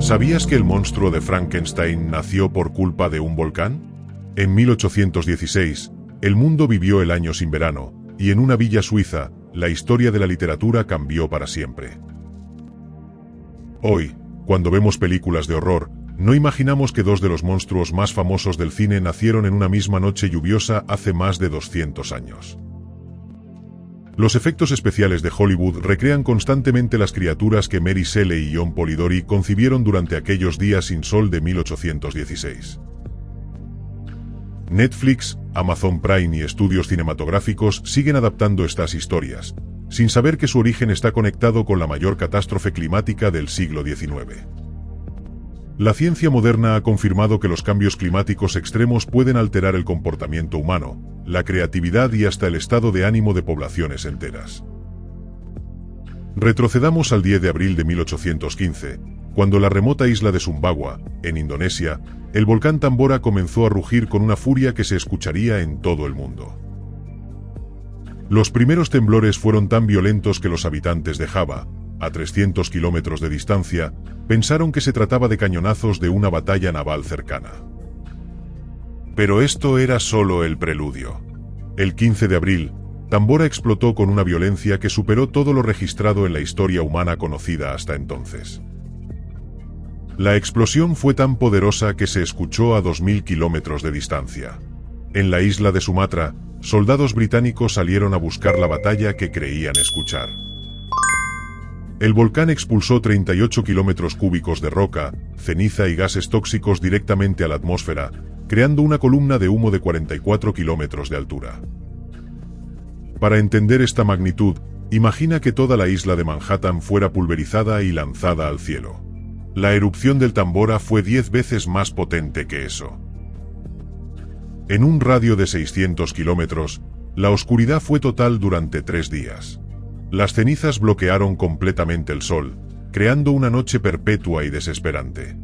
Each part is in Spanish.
¿Sabías que el monstruo de Frankenstein nació por culpa de un volcán? En 1816, el mundo vivió el año sin verano, y en una villa suiza, la historia de la literatura cambió para siempre. Hoy, cuando vemos películas de horror, no imaginamos que dos de los monstruos más famosos del cine nacieron en una misma noche lluviosa hace más de 200 años. Los efectos especiales de Hollywood recrean constantemente las criaturas que Mary Shelley y John Polidori concibieron durante aquellos días sin sol de 1816. Netflix, Amazon Prime y estudios cinematográficos siguen adaptando estas historias, sin saber que su origen está conectado con la mayor catástrofe climática del siglo XIX. La ciencia moderna ha confirmado que los cambios climáticos extremos pueden alterar el comportamiento humano, la creatividad y hasta el estado de ánimo de poblaciones enteras. Retrocedamos al 10 de abril de 1815, cuando la remota isla de Sumbawa, en Indonesia, el volcán Tambora comenzó a rugir con una furia que se escucharía en todo el mundo. Los primeros temblores fueron tan violentos que los habitantes de Java, a 300 kilómetros de distancia, pensaron que se trataba de cañonazos de una batalla naval cercana. Pero esto era solo el preludio. El 15 de abril, Tambora explotó con una violencia que superó todo lo registrado en la historia humana conocida hasta entonces. La explosión fue tan poderosa que se escuchó a 2000 kilómetros de distancia. En la isla de Sumatra, soldados británicos salieron a buscar la batalla que creían escuchar. El volcán expulsó 38 kilómetros cúbicos de roca, ceniza y gases tóxicos directamente a la atmósfera, creando una columna de humo de 44 kilómetros de altura. Para entender esta magnitud, imagina que toda la isla de Manhattan fuera pulverizada y lanzada al cielo. La erupción del Tambora fue 10 veces más potente que eso. En un radio de 600 kilómetros, la oscuridad fue total durante 3 días. Las cenizas bloquearon completamente el sol, creando una noche perpetua y desesperante.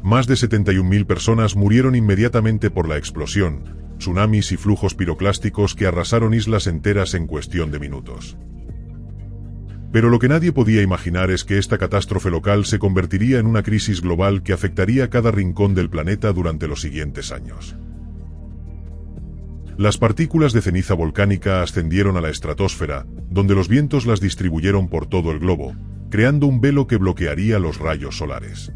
Más de 71.000 personas murieron inmediatamente por la explosión, tsunamis y flujos piroclásticos que arrasaron islas enteras en cuestión de minutos. Pero lo que nadie podía imaginar es que esta catástrofe local se convertiría en una crisis global que afectaría cada rincón del planeta durante los siguientes años. Las partículas de ceniza volcánica ascendieron a la estratosfera, donde los vientos las distribuyeron por todo el globo, creando un velo que bloquearía los rayos solares.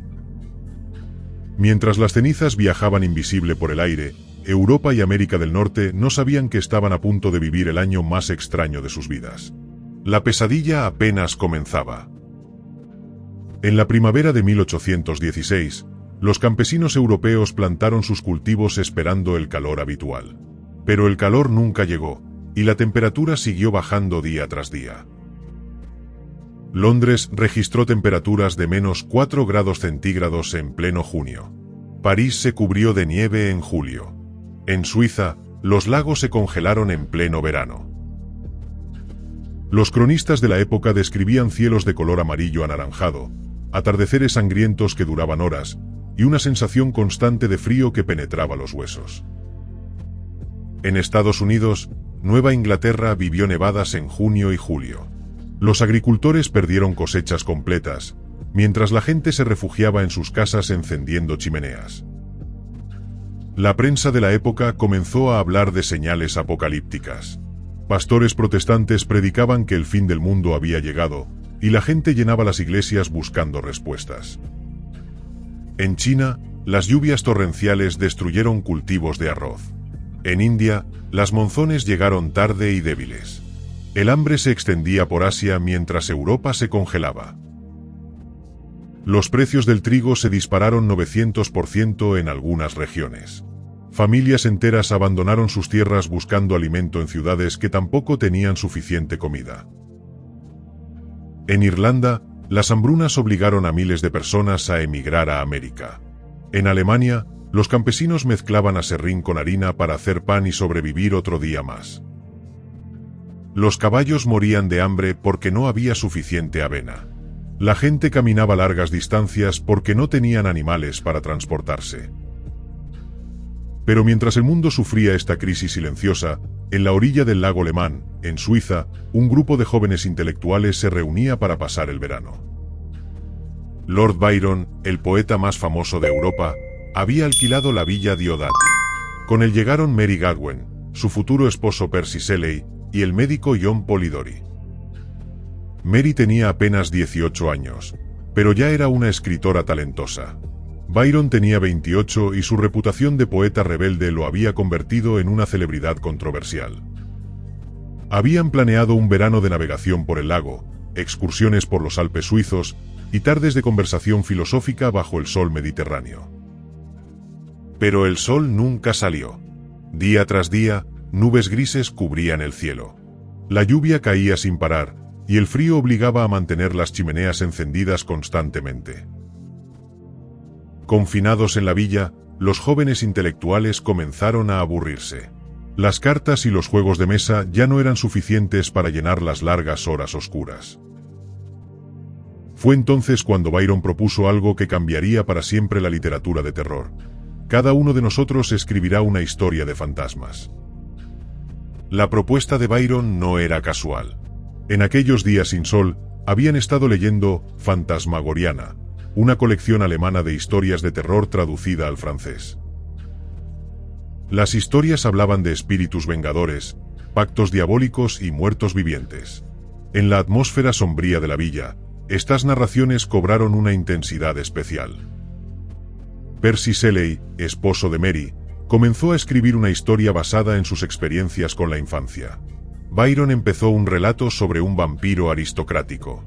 Mientras las cenizas viajaban invisible por el aire, Europa y América del Norte no sabían que estaban a punto de vivir el año más extraño de sus vidas. La pesadilla apenas comenzaba. En la primavera de 1816, los campesinos europeos plantaron sus cultivos esperando el calor habitual. Pero el calor nunca llegó, y la temperatura siguió bajando día tras día. Londres registró temperaturas de -4 grados centígrados en pleno junio. París se cubrió de nieve en julio. En Suiza, los lagos se congelaron en pleno verano. Los cronistas de la época describían cielos de color amarillo anaranjado, atardeceres sangrientos que duraban horas, y una sensación constante de frío que penetraba los huesos. En Estados Unidos, Nueva Inglaterra vivió nevadas en junio y julio. Los agricultores perdieron cosechas completas, mientras la gente se refugiaba en sus casas encendiendo chimeneas. La prensa de la época comenzó a hablar de señales apocalípticas. Pastores protestantes predicaban que el fin del mundo había llegado, y la gente llenaba las iglesias buscando respuestas. En China, las lluvias torrenciales destruyeron cultivos de arroz. En India, las monzones llegaron tarde y débiles. El hambre se extendía por Asia mientras Europa se congelaba. Los precios del trigo se dispararon 900% en algunas regiones. Familias enteras abandonaron sus tierras buscando alimento en ciudades que tampoco tenían suficiente comida. En Irlanda, las hambrunas obligaron a miles de personas a emigrar a América. En Alemania, los campesinos mezclaban aserrín con harina para hacer pan y sobrevivir otro día más. Los caballos morían de hambre porque no había suficiente avena. La gente caminaba largas distancias porque no tenían animales para transportarse. Pero mientras el mundo sufría esta crisis silenciosa, en la orilla del lago Le Mans, en Suiza, un grupo de jóvenes intelectuales se reunía para pasar el verano. Lord Byron, el poeta más famoso de Europa, había alquilado la villa Diodati. Con él llegaron Mary Godwin, su futuro esposo Percy Shelley y el médico John Polidori. Mary tenía apenas 18 años, pero ya era una escritora talentosa. Byron tenía 28 y su reputación de poeta rebelde lo había convertido en una celebridad controversial. Habían planeado un verano de navegación por el lago, excursiones por los Alpes suizos y tardes de conversación filosófica bajo el sol Mediterráneo. Pero el sol nunca salió. Día tras día, nubes grises cubrían el cielo. La lluvia caía sin parar, y el frío obligaba a mantener las chimeneas encendidas constantemente. Confinados en la villa, los jóvenes intelectuales comenzaron a aburrirse. Las cartas y los juegos de mesa ya no eran suficientes para llenar las largas horas oscuras. Fue entonces cuando Byron propuso algo que cambiaría para siempre la literatura de terror. Cada uno de nosotros escribirá una historia de fantasmas. La propuesta de Byron no era casual. En aquellos días sin sol, habían estado leyendo Fantasmagoriana, una colección alemana de historias de terror traducida al francés. Las historias hablaban de espíritus vengadores, pactos diabólicos y muertos vivientes. En la atmósfera sombría de la villa, estas narraciones cobraron una intensidad especial. Percy Shelley, esposo de Mary, comenzó a escribir una historia basada en sus experiencias con la infancia. Byron empezó un relato sobre un vampiro aristocrático.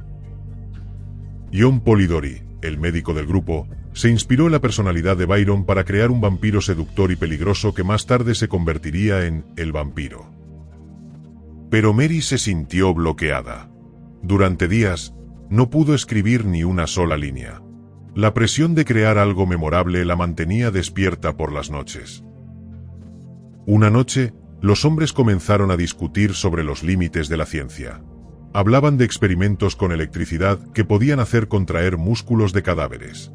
John Polidori, el médico del grupo, se inspiró en la personalidad de Byron para crear un vampiro seductor y peligroso que más tarde se convertiría en el vampiro. Pero Mary se sintió bloqueada. Durante días, no pudo escribir ni una sola línea. La presión de crear algo memorable la mantenía despierta por las noches. Una noche, los hombres comenzaron a discutir sobre los límites de la ciencia. Hablaban de experimentos con electricidad que podían hacer contraer músculos de cadáveres.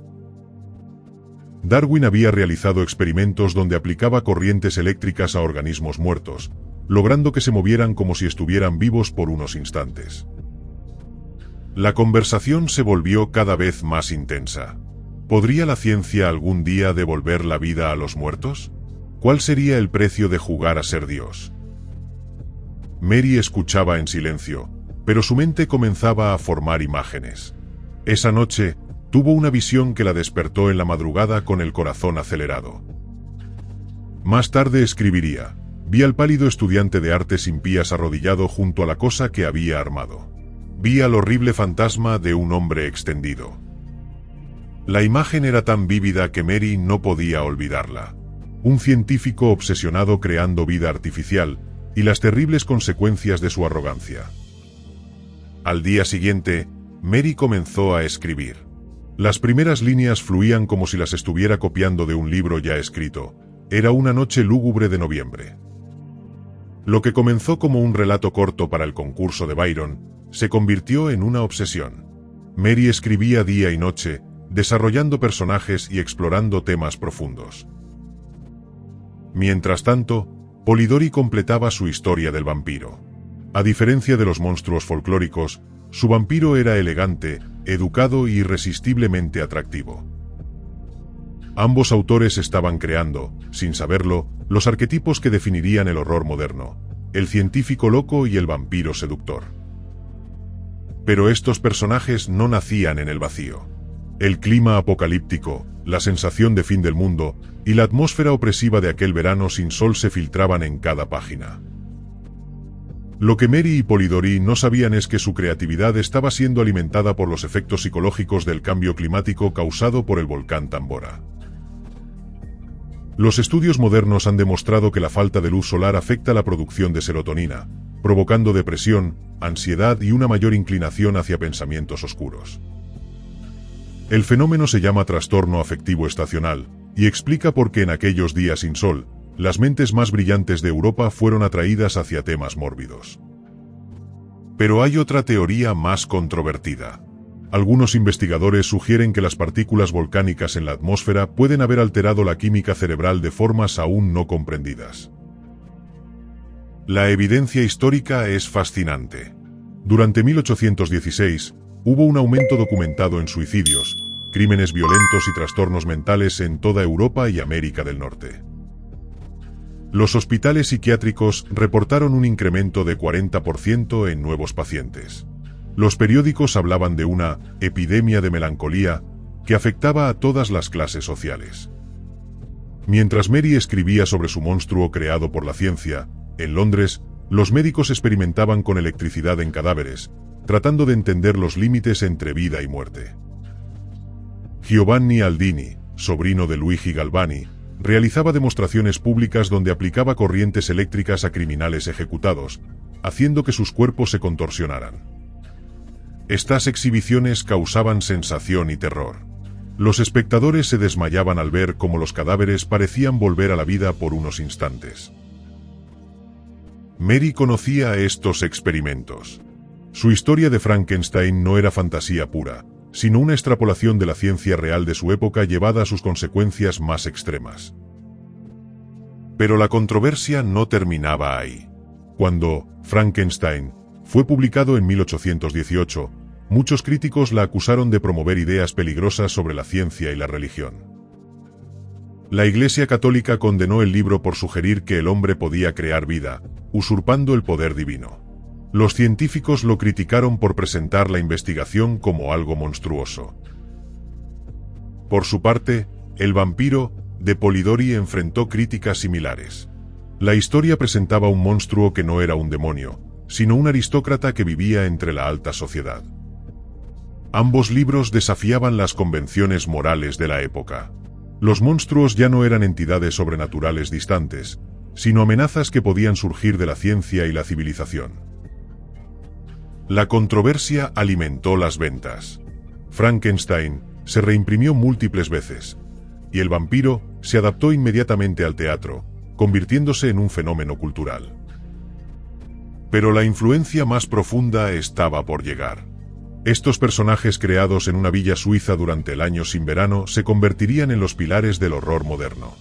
Darwin había realizado experimentos donde aplicaba corrientes eléctricas a organismos muertos, logrando que se movieran como si estuvieran vivos por unos instantes. La conversación se volvió cada vez más intensa. ¿Podría la ciencia algún día devolver la vida a los muertos? ¿Cuál sería el precio de jugar a ser Dios? Mary escuchaba en silencio, pero su mente comenzaba a formar imágenes. Esa noche, tuvo una visión que la despertó en la madrugada con el corazón acelerado. Más tarde escribiría: vi al pálido estudiante de artes impías arrodillado junto a la cosa que había armado. Vi al horrible fantasma de un hombre extendido. La imagen era tan vívida que Mary no podía olvidarla. Un científico obsesionado creando vida artificial, y las terribles consecuencias de su arrogancia. Al día siguiente, Mary comenzó a escribir. Las primeras líneas fluían como si las estuviera copiando de un libro ya escrito. Era una noche lúgubre de noviembre. Lo que comenzó como un relato corto para el concurso de Byron, se convirtió en una obsesión. Mary escribía día y noche, desarrollando personajes y explorando temas profundos. Mientras tanto, Polidori completaba su historia del vampiro. A diferencia de los monstruos folclóricos, su vampiro era elegante, educado y irresistiblemente atractivo. Ambos autores estaban creando, sin saberlo, los arquetipos que definirían el horror moderno: el científico loco y el vampiro seductor. Pero estos personajes no nacían en el vacío. El clima apocalíptico, la sensación de fin del mundo y la atmósfera opresiva de aquel verano sin sol se filtraban en cada página. Lo que Mary y Polidori no sabían es que su creatividad estaba siendo alimentada por los efectos psicológicos del cambio climático causado por el volcán Tambora. Los estudios modernos han demostrado que la falta de luz solar afecta la producción de serotonina, provocando depresión, ansiedad y una mayor inclinación hacia pensamientos oscuros. El fenómeno se llama trastorno afectivo estacional, y explica por qué en aquellos días sin sol, las mentes más brillantes de Europa fueron atraídas hacia temas mórbidos. Pero hay otra teoría más controvertida. Algunos investigadores sugieren que las partículas volcánicas en la atmósfera pueden haber alterado la química cerebral de formas aún no comprendidas. La evidencia histórica es fascinante. Durante 1816, hubo un aumento documentado en suicidios, crímenes violentos y trastornos mentales en toda Europa y América del Norte. Los hospitales psiquiátricos reportaron un incremento de 40% en nuevos pacientes. Los periódicos hablaban de una epidemia de melancolía que afectaba a todas las clases sociales. Mientras Mary escribía sobre su monstruo creado por la ciencia, en Londres, los médicos experimentaban con electricidad en cadáveres, tratando de entender los límites entre vida y muerte. Giovanni Aldini, sobrino de Luigi Galvani, realizaba demostraciones públicas donde aplicaba corrientes eléctricas a criminales ejecutados, haciendo que sus cuerpos se contorsionaran. Estas exhibiciones causaban sensación y terror. Los espectadores se desmayaban al ver cómo los cadáveres parecían volver a la vida por unos instantes. Mary conocía estos experimentos. Su historia de Frankenstein no era fantasía pura, sino una extrapolación de la ciencia real de su época llevada a sus consecuencias más extremas. Pero la controversia no terminaba ahí. Cuando Frankenstein fue publicado en 1818, muchos críticos la acusaron de promover ideas peligrosas sobre la ciencia y la religión. La Iglesia Católica condenó el libro por sugerir que el hombre podía crear vida, usurpando el poder divino. Los científicos lo criticaron por presentar la investigación como algo monstruoso. Por su parte, El vampiro, de Polidori enfrentó críticas similares. La historia presentaba un monstruo que no era un demonio, sino un aristócrata que vivía entre la alta sociedad. Ambos libros desafiaban las convenciones morales de la época. Los monstruos ya no eran entidades sobrenaturales distantes, sino amenazas que podían surgir de la ciencia y la civilización. La controversia alimentó las ventas. Frankenstein se reimprimió múltiples veces, y El vampiro se adaptó inmediatamente al teatro, convirtiéndose en un fenómeno cultural. Pero la influencia más profunda estaba por llegar. Estos personajes creados en una villa suiza durante el año sin verano se convertirían en los pilares del horror moderno.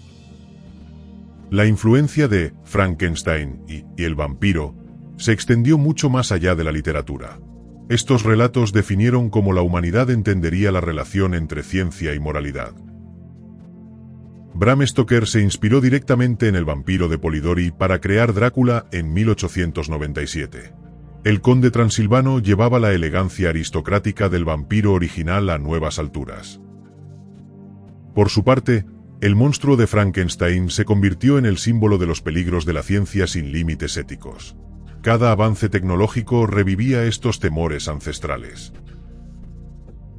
La influencia de Frankenstein y El vampiro se extendió mucho más allá de la literatura. Estos relatos definieron cómo la humanidad entendería la relación entre ciencia y moralidad. Bram Stoker se inspiró directamente en El vampiro de Polidori para crear Drácula en 1897. El conde transilvano llevaba la elegancia aristocrática del vampiro original a nuevas alturas. Por su parte, el monstruo de Frankenstein se convirtió en el símbolo de los peligros de la ciencia sin límites éticos. Cada avance tecnológico revivía estos temores ancestrales.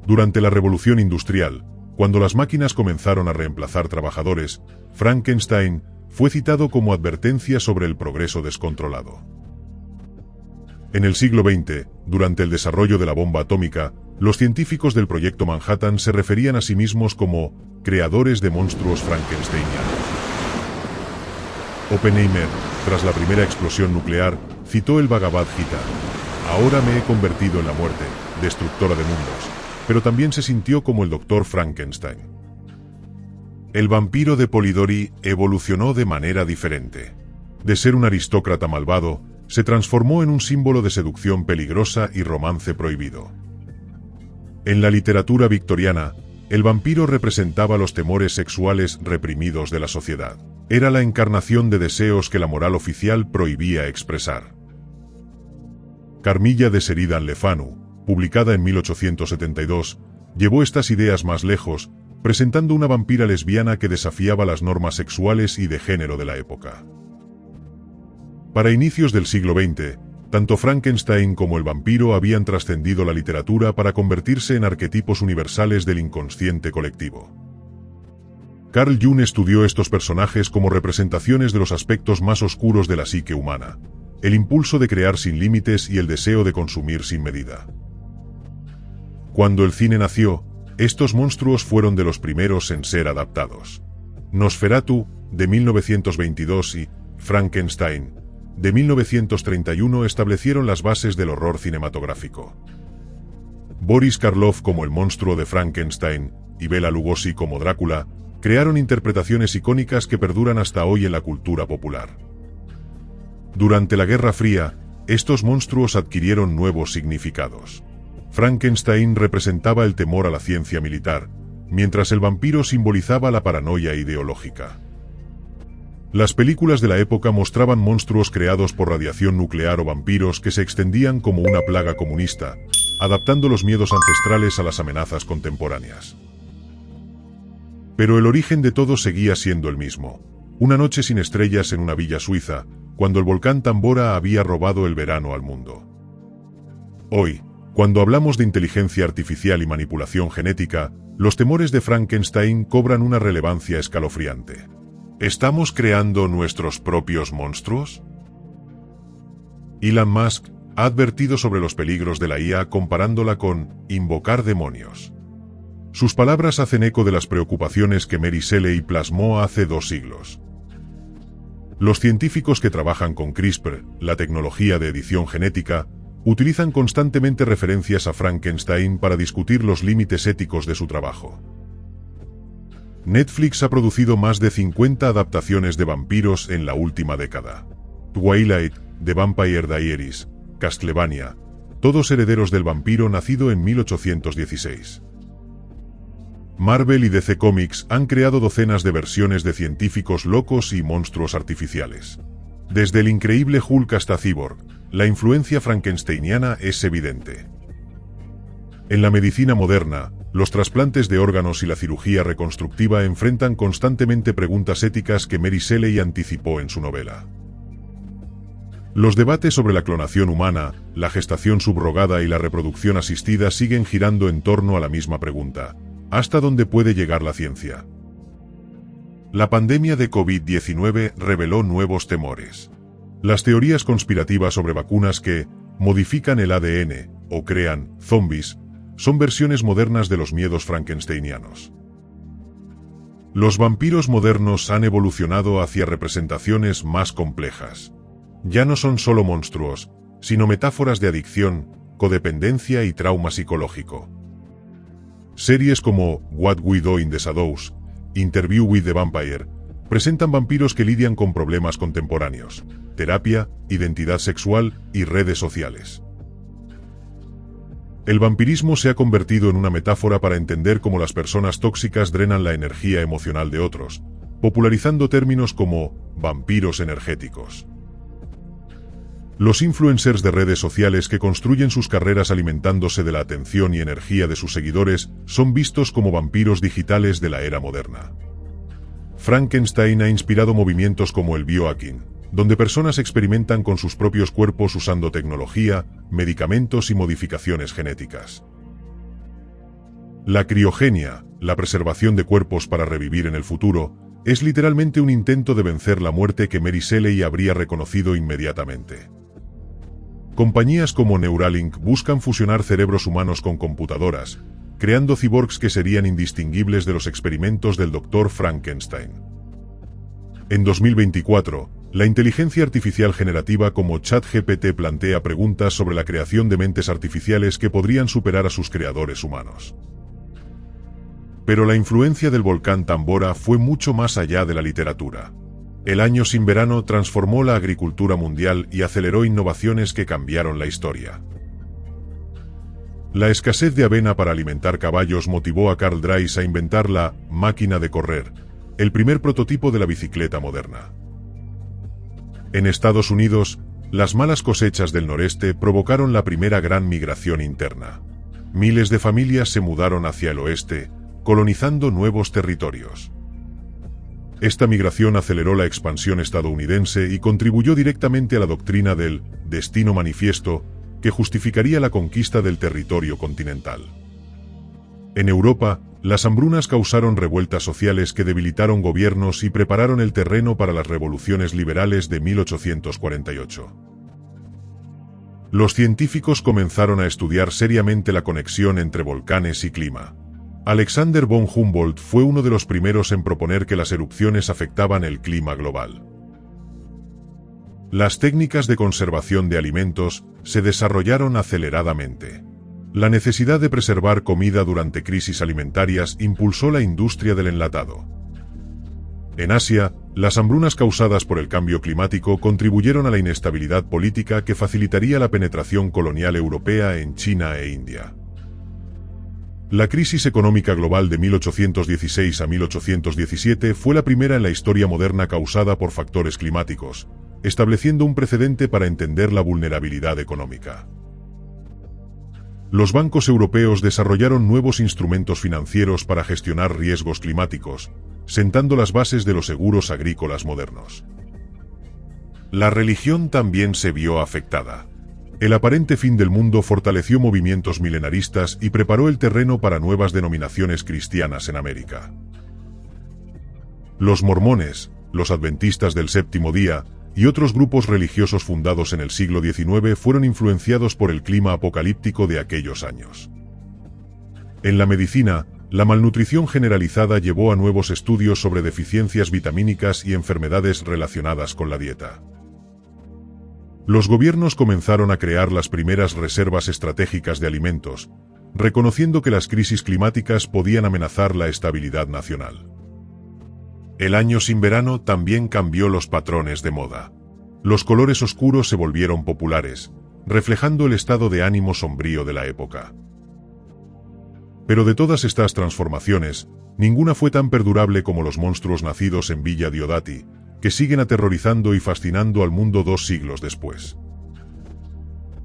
Durante la Revolución Industrial, cuando las máquinas comenzaron a reemplazar trabajadores, Frankenstein fue citado como advertencia sobre el progreso descontrolado. En el siglo XX, durante el desarrollo de la bomba atómica, los científicos del Proyecto Manhattan se referían a sí mismos como creadores de monstruos frankensteinianos. Oppenheimer, tras la primera explosión nuclear, citó el Bhagavad Gita: "Ahora me he convertido en la muerte, destructora de mundos", pero también se sintió como el Dr. Frankenstein. El vampiro de Polidori evolucionó de manera diferente. De ser un aristócrata malvado, se transformó en un símbolo de seducción peligrosa y romance prohibido. En la literatura victoriana, el vampiro representaba los temores sexuales reprimidos de la sociedad. Era la encarnación de deseos que la moral oficial prohibía expresar. Carmilla de Sheridan Le Fanu, publicada en 1872, llevó estas ideas más lejos, presentando una vampira lesbiana que desafiaba las normas sexuales y de género de la época. Para inicios del siglo XX, tanto Frankenstein como el vampiro habían trascendido la literatura para convertirse en arquetipos universales del inconsciente colectivo. Carl Jung estudió estos personajes como representaciones de los aspectos más oscuros de la psique humana: el impulso de crear sin límites y el deseo de consumir sin medida. Cuando el cine nació, estos monstruos fueron de los primeros en ser adaptados. Nosferatu, de 1922, y Frankenstein, de 1931 establecieron las bases del horror cinematográfico. Boris Karloff como el monstruo de Frankenstein y Bela Lugosi como Drácula crearon interpretaciones icónicas que perduran hasta hoy en la cultura popular. Durante la Guerra Fría, estos monstruos adquirieron nuevos significados. Frankenstein representaba el temor a la ciencia militar, mientras el vampiro simbolizaba la paranoia ideológica. Las películas de la época mostraban monstruos creados por radiación nuclear o vampiros que se extendían como una plaga comunista, adaptando los miedos ancestrales a las amenazas contemporáneas. Pero el origen de todo seguía siendo el mismo: una noche sin estrellas en una villa suiza, cuando el volcán Tambora había robado el verano al mundo. Hoy, cuando hablamos de inteligencia artificial y manipulación genética, los temores de Frankenstein cobran una relevancia escalofriante. ¿Estamos creando nuestros propios monstruos? Elon Musk ha advertido sobre los peligros de la IA comparándola con invocar demonios. Sus palabras hacen eco de las preocupaciones que Mary Shelley plasmó hace 2 siglos. Los científicos que trabajan con CRISPR, la tecnología de edición genética, utilizan constantemente referencias a Frankenstein para discutir los límites éticos de su trabajo. Netflix ha producido más de 50 adaptaciones de vampiros en la última década. Twilight, The Vampire Diaries, Castlevania, todos herederos del vampiro nacido en 1816. Marvel y DC Comics han creado docenas de versiones de científicos locos y monstruos artificiales. Desde el increíble Hulk hasta Cyborg, la influencia frankensteiniana es evidente. En la medicina moderna, los trasplantes de órganos y la cirugía reconstructiva enfrentan constantemente preguntas éticas que Mary Shelley anticipó en su novela. Los debates sobre la clonación humana, la gestación subrogada y la reproducción asistida siguen girando en torno a la misma pregunta: ¿hasta dónde puede llegar la ciencia? La pandemia de COVID-19 reveló nuevos temores. Las teorías conspirativas sobre vacunas que modifican el ADN o crean zombies son versiones modernas de los miedos frankensteinianos. Los vampiros modernos han evolucionado hacia representaciones más complejas. Ya no son solo monstruos, sino metáforas de adicción, codependencia y trauma psicológico. Series como What We Do in the Shadows, Interview with the Vampire, presentan vampiros que lidian con problemas contemporáneos: terapia, identidad sexual y redes sociales. El vampirismo se ha convertido en una metáfora para entender cómo las personas tóxicas drenan la energía emocional de otros, popularizando términos como vampiros energéticos. Los influencers de redes sociales que construyen sus carreras alimentándose de la atención y energía de sus seguidores son vistos como vampiros digitales de la era moderna. Frankenstein ha inspirado movimientos como el biohacking, donde personas experimentan con sus propios cuerpos usando tecnología, medicamentos y modificaciones genéticas. La criogenia, la preservación de cuerpos para revivir en el futuro, es literalmente un intento de vencer la muerte que Mary Shelley habría reconocido inmediatamente. Compañías como Neuralink buscan fusionar cerebros humanos con computadoras, creando cyborgs que serían indistinguibles de los experimentos del Dr. Frankenstein. En 2024, la inteligencia artificial generativa como ChatGPT plantea preguntas sobre la creación de mentes artificiales que podrían superar a sus creadores humanos. Pero la influencia del volcán Tambora fue mucho más allá de la literatura. El año sin verano transformó la agricultura mundial y aceleró innovaciones que cambiaron la historia. La escasez de avena para alimentar caballos motivó a Carl Dries a inventar la máquina de correr, el primer prototipo de la bicicleta moderna. En Estados Unidos, las malas cosechas del noreste provocaron la primera gran migración interna. Miles de familias se mudaron hacia el oeste, colonizando nuevos territorios. Esta migración aceleró la expansión estadounidense y contribuyó directamente a la doctrina del destino manifiesto, que justificaría la conquista del territorio continental. En Europa, las hambrunas causaron revueltas sociales que debilitaron gobiernos y prepararon el terreno para las revoluciones liberales de 1848. Los científicos comenzaron a estudiar seriamente la conexión entre volcanes y clima. Alexander von Humboldt fue uno de los primeros en proponer que las erupciones afectaban el clima global. Las técnicas de conservación de alimentos se desarrollaron aceleradamente. La necesidad de preservar comida durante crisis alimentarias impulsó la industria del enlatado. En Asia, las hambrunas causadas por el cambio climático contribuyeron a la inestabilidad política que facilitaría la penetración colonial europea en China e India. La crisis económica global de 1816 a 1817 fue la primera en la historia moderna causada por factores climáticos, estableciendo un precedente para entender la vulnerabilidad económica. Los bancos europeos desarrollaron nuevos instrumentos financieros para gestionar riesgos climáticos, sentando las bases de los seguros agrícolas modernos. La religión también se vio afectada. El aparente fin del mundo fortaleció movimientos milenaristas y preparó el terreno para nuevas denominaciones cristianas en América. Los mormones, los adventistas del séptimo día, y otros grupos religiosos fundados en el siglo XIX fueron influenciados por el clima apocalíptico de aquellos años. En la medicina, la malnutrición generalizada llevó a nuevos estudios sobre deficiencias vitamínicas y enfermedades relacionadas con la dieta. Los gobiernos comenzaron a crear las primeras reservas estratégicas de alimentos, reconociendo que las crisis climáticas podían amenazar la estabilidad nacional. El año sin verano también cambió los patrones de moda. Los colores oscuros se volvieron populares, reflejando el estado de ánimo sombrío de la época. Pero de todas estas transformaciones, ninguna fue tan perdurable como los monstruos nacidos en Villa Diodati, que siguen aterrorizando y fascinando al mundo 2 siglos después.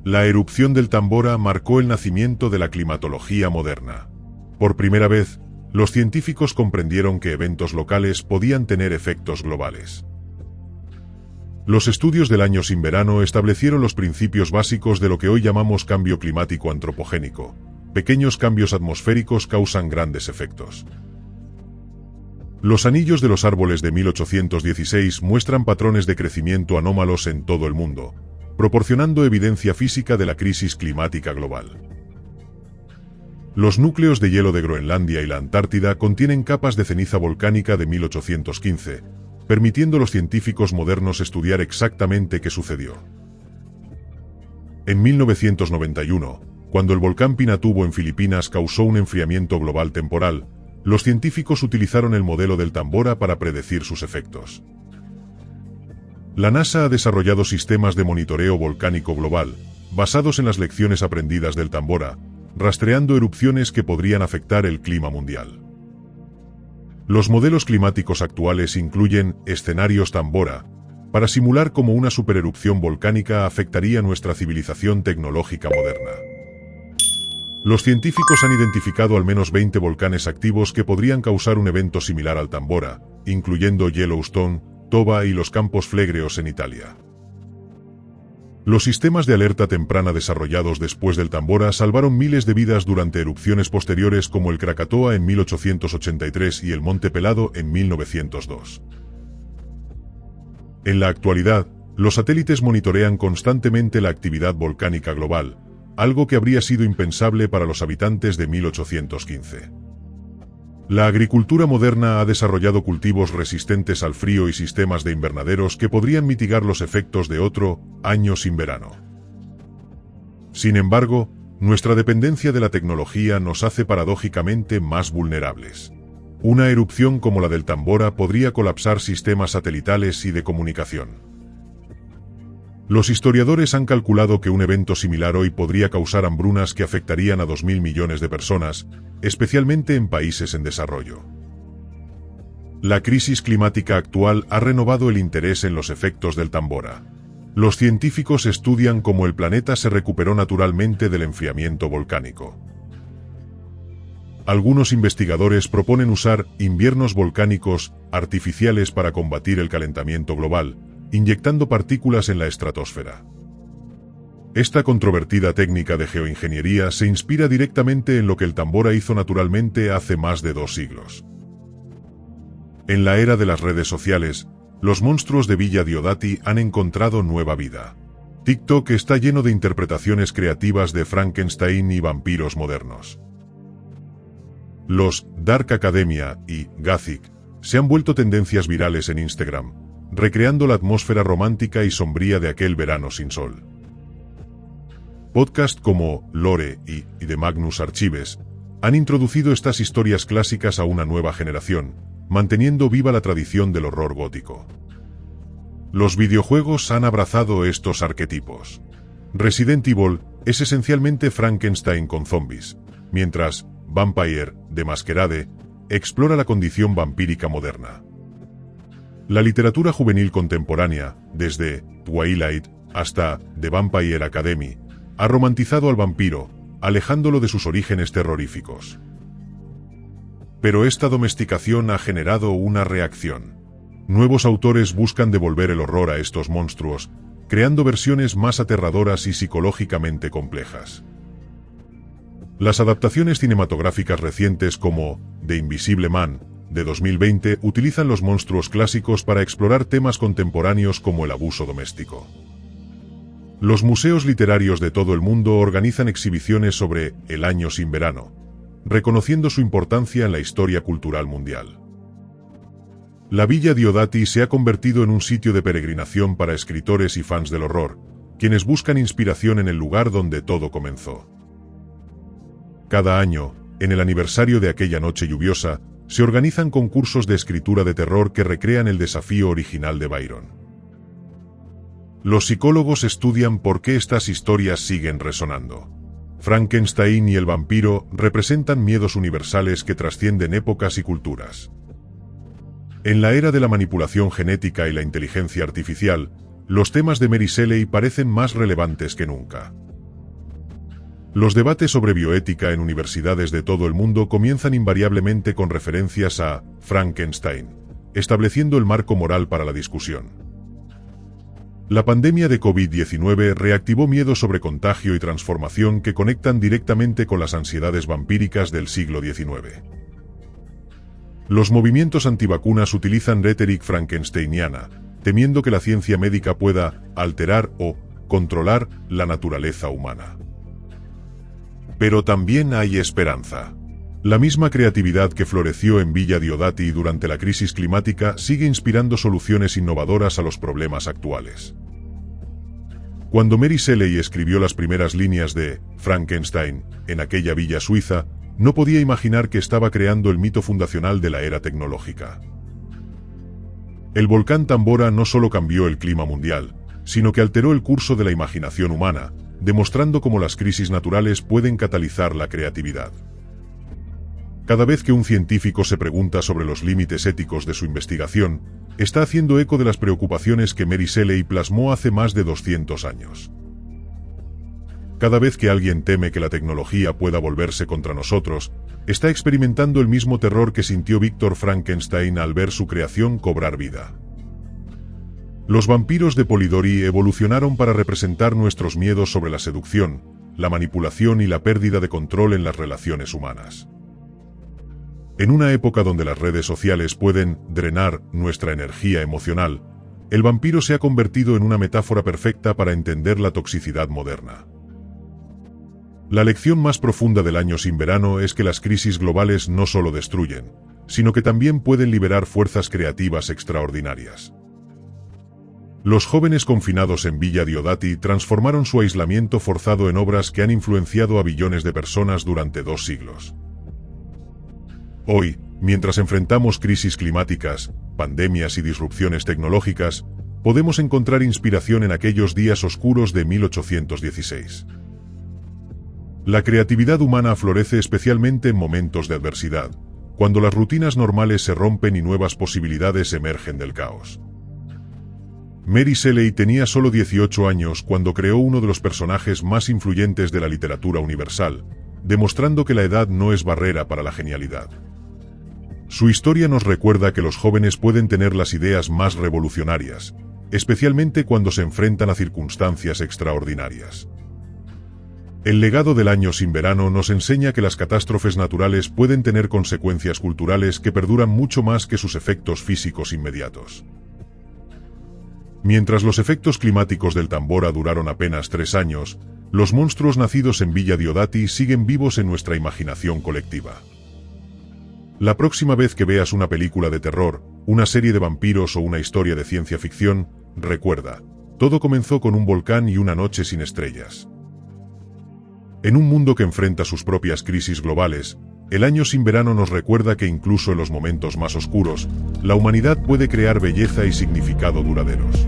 La erupción del Tambora marcó el nacimiento de la climatología moderna. Por primera vez, los científicos comprendieron que eventos locales podían tener efectos globales. Los estudios del año sin verano establecieron los principios básicos de lo que hoy llamamos cambio climático antropogénico. Pequeños cambios atmosféricos causan grandes efectos. Los anillos de los árboles de 1816 muestran patrones de crecimiento anómalos en todo el mundo, proporcionando evidencia física de la crisis climática global. Los núcleos de hielo de Groenlandia y la Antártida contienen capas de ceniza volcánica de 1815, permitiendo a los científicos modernos estudiar exactamente qué sucedió. En 1991, cuando el volcán Pinatubo en Filipinas causó un enfriamiento global temporal, los científicos utilizaron el modelo del Tambora para predecir sus efectos. La NASA ha desarrollado sistemas de monitoreo volcánico global, basados en las lecciones aprendidas del Tambora, rastreando erupciones que podrían afectar el clima mundial. Los modelos climáticos actuales incluyen escenarios Tambora, para simular cómo una supererupción volcánica afectaría nuestra civilización tecnológica moderna. Los científicos han identificado al menos 20 volcanes activos que podrían causar un evento similar al Tambora, incluyendo Yellowstone, Toba y los Campos Flegreos en Italia. Los sistemas de alerta temprana desarrollados después del Tambora salvaron miles de vidas durante erupciones posteriores como el Krakatoa en 1883 y el Monte Pelado en 1902. En la actualidad, los satélites monitorean constantemente la actividad volcánica global, algo que habría sido impensable para los habitantes de 1815. La agricultura moderna ha desarrollado cultivos resistentes al frío y sistemas de invernaderos que podrían mitigar los efectos de otro año sin verano. Sin embargo, nuestra dependencia de la tecnología nos hace paradójicamente más vulnerables. Una erupción como la del Tambora podría colapsar sistemas satelitales y de comunicación. Los historiadores han calculado que un evento similar hoy podría causar hambrunas que afectarían a 2.000 millones de personas, especialmente en países en desarrollo. La crisis climática actual ha renovado el interés en los efectos del Tambora. Los científicos estudian cómo el planeta se recuperó naturalmente del enfriamiento volcánico. Algunos investigadores proponen usar inviernos volcánicos artificiales para combatir el calentamiento global, inyectando partículas en la estratosfera. Esta controvertida técnica de geoingeniería se inspira directamente en lo que el Tambora hizo naturalmente hace más de 2 siglos. En la era de las redes sociales, los monstruos de Villa Diodati han encontrado nueva vida. TikTok está lleno de interpretaciones creativas de Frankenstein y vampiros modernos. Los Dark Academia y Gothic se han vuelto tendencias virales en Instagram, recreando la atmósfera romántica y sombría de aquel verano sin sol. Podcasts como Lore y The Magnus Archives han introducido estas historias clásicas a una nueva generación, manteniendo viva la tradición del horror gótico. Los videojuegos han abrazado estos arquetipos. Resident Evil es esencialmente Frankenstein con zombies, mientras Vampire, The Masquerade, explora la condición vampírica moderna. La literatura juvenil contemporánea, desde Twilight hasta The Vampire Academy, ha romantizado al vampiro, alejándolo de sus orígenes terroríficos. Pero esta domesticación ha generado una reacción. Nuevos autores buscan devolver el horror a estos monstruos, creando versiones más aterradoras y psicológicamente complejas. Las adaptaciones cinematográficas recientes como The Invisible Man, de 2020, utilizan los monstruos clásicos para explorar temas contemporáneos como el abuso doméstico. Los museos literarios de todo el mundo organizan exhibiciones sobre El año sin verano, reconociendo su importancia en la historia cultural mundial. La Villa Diodati se ha convertido en un sitio de peregrinación para escritores y fans del horror, quienes buscan inspiración en el lugar donde todo comenzó. Cada año, en el aniversario de aquella noche lluviosa, se organizan concursos de escritura de terror que recrean el desafío original de Byron. Los psicólogos estudian por qué estas historias siguen resonando. Frankenstein y el vampiro representan miedos universales que trascienden épocas y culturas. En la era de la manipulación genética y la inteligencia artificial, los temas de Mary Shelley parecen más relevantes que nunca. Los debates sobre bioética en universidades de todo el mundo comienzan invariablemente con referencias a Frankenstein, estableciendo el marco moral para la discusión. La pandemia de COVID-19 reactivó miedos sobre contagio y transformación que conectan directamente con las ansiedades vampíricas del siglo XIX. Los movimientos antivacunas utilizan retórica frankensteiniana, temiendo que la ciencia médica pueda alterar o controlar la naturaleza humana. Pero también hay esperanza. La misma creatividad que floreció en Villa Diodati durante la crisis climática sigue inspirando soluciones innovadoras a los problemas actuales. Cuando Mary Shelley escribió las primeras líneas de Frankenstein en aquella villa suiza, no podía imaginar que estaba creando el mito fundacional de la era tecnológica. El volcán Tambora no solo cambió el clima mundial, sino que alteró el curso de la imaginación humana, demostrando cómo las crisis naturales pueden catalizar la creatividad. Cada vez que un científico se pregunta sobre los límites éticos de su investigación, está haciendo eco de las preocupaciones que Mary Shelley plasmó hace más de 200 años. Cada vez que alguien teme que la tecnología pueda volverse contra nosotros, está experimentando el mismo terror que sintió Víctor Frankenstein al ver su creación cobrar vida. Los vampiros de Polidori evolucionaron para representar nuestros miedos sobre la seducción, la manipulación y la pérdida de control en las relaciones humanas. En una época donde las redes sociales pueden drenar nuestra energía emocional, el vampiro se ha convertido en una metáfora perfecta para entender la toxicidad moderna. La lección más profunda del año sin verano es que las crisis globales no solo destruyen, sino que también pueden liberar fuerzas creativas extraordinarias. Los jóvenes confinados en Villa Diodati transformaron su aislamiento forzado en obras que han influenciado a billones de personas durante 2 siglos. Hoy, mientras enfrentamos crisis climáticas, pandemias y disrupciones tecnológicas, podemos encontrar inspiración en aquellos días oscuros de 1816. La creatividad humana florece especialmente en momentos de adversidad, cuando las rutinas normales se rompen y nuevas posibilidades emergen del caos. Mary Shelley tenía solo 18 años cuando creó uno de los personajes más influyentes de la literatura universal, demostrando que la edad no es barrera para la genialidad. Su historia nos recuerda que los jóvenes pueden tener las ideas más revolucionarias, especialmente cuando se enfrentan a circunstancias extraordinarias. El legado del año sin verano nos enseña que las catástrofes naturales pueden tener consecuencias culturales que perduran mucho más que sus efectos físicos inmediatos. Mientras los efectos climáticos del Tambora duraron apenas 3 años, los monstruos nacidos en Villa Diodati siguen vivos en nuestra imaginación colectiva. La próxima vez que veas una película de terror, una serie de vampiros o una historia de ciencia ficción, recuerda, todo comenzó con un volcán y una noche sin estrellas. En un mundo que enfrenta sus propias crisis globales, el año sin verano nos recuerda que incluso en los momentos más oscuros, la humanidad puede crear belleza y significado duraderos.